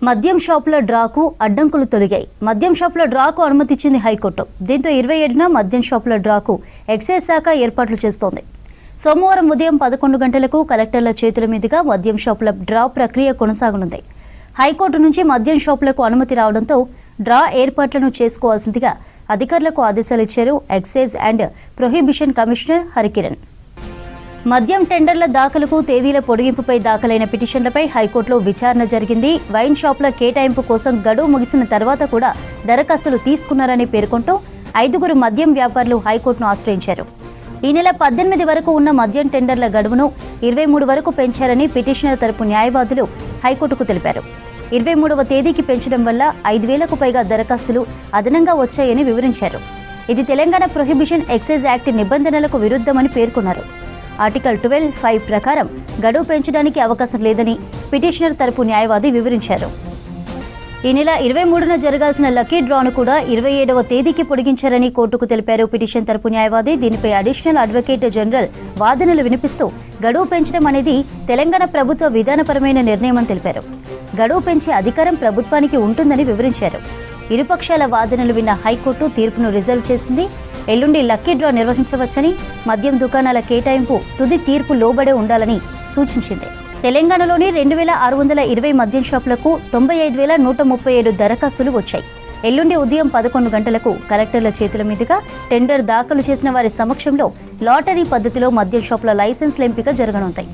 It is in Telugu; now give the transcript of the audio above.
మద్యం షాపుల డ్రాకు అడ్డంకులు తొలగాయి. మద్యం షాపుల డ్రాకు అనుమతిచ్చింది హైకోర్టు. దీంతో 27న మద్యం షాపుల డ్రాకు ఎక్సైజ్ శాఖ ఏర్పాట్లు చేస్తోంది. సోమవారం ఉదయం 11 గంటలకు కలెక్టర్ల చేతుల మీదుగా మద్యం షాపుల డ్రా ప్రక్రియ కొనసాగనుంది. హైకోర్టు నుంచి మద్యం షాపులకు అనుమతి రావడంతో డ్రా ఏర్పాట్లను చేసుకోవాల్సిందిగా అధికారులకు ఆదేశాలు ఇచ్చారు excise and prohibition commissioner Harikiran. మద్యం టెండర్ల దాఖలకు తేదీల పొడిగింపుపై దాఖలైన పిటిషన్లపై హైకోర్టులో విచారణ జరిగింది. వైన్ షాపుల కేటాయింపు కోసం గడువు ముగిసిన తర్వాత కూడా దరఖాస్తులు తీసుకున్నారని పేర్కొంటూ 5గురు మద్యం వ్యాపారులు హైకోర్టును ఆశ్రయించారు. ఈ నెల 18 వరకు ఉన్న మద్యం టెండర్ల గడువును 23 వరకు పెంచారని పిటిషనర్ తరపు న్యాయవాదులు హైకోర్టుకు తెలిపారు. 23వ తేదీకి పెంచడం వల్ల 5,000కు పైగా దరఖాస్తులు అదనంగా వచ్చాయని వివరించారు. ఇది తెలంగాణ ప్రొహిబిషన్ ఎక్సైజ్ యాక్ట్ నిబంధనలకు విరుద్ధమని పేర్కొన్నారు. ఆర్టికల్ 12(5) ప్రకారం గడువు పెంచడానికి అవకాశం లేదని పిటిషనర్ తరపు న్యాయవాది వివరించారు. ఈ నెల 23న జరగాల్సిన లక్కీ డ్రాను కూడా 27వ తేదీకి పొడిగించారని కోర్టుకు తెలిపారు పిటిషన్ తరపు న్యాయవాది. దీనిపై అడిషనల్ అడ్వకేట్ జనరల్ వాదనలు వినిపిస్తూ గడువు పెంచడం అనేది తెలంగాణ ప్రభుత్వ విధానపరమైన నిర్ణయమని తెలిపారు. గడువు పెంచే అధికారం ప్రభుత్వానికి ఉంటుందని వివరించారు. ఇరుపక్షాల వాదనలు విన్న హైకోర్టు తీర్పును రిజర్వ్ చేసింది. ఎల్లుండి లక్కీ డ్రా నిర్వహించవచ్చని, మద్యం దుకాణాల కేటాయింపు తుది తీర్పు లోబడే ఉండాలని సూచించింది. తెలంగాణలోని 2,620 మద్యం షాపులకు 95,137 దరఖాస్తులు వచ్చాయి. ఎల్లుండి ఉదయం 11 గంటలకు కలెక్టర్ల చేతుల మీదుగా టెండర్ దాఖలు చేసిన వారి సమక్షంలో లాటరీ పద్ధతిలో మద్యం షాపుల లైసెన్స్ల ఎంపిక జరగనుంది.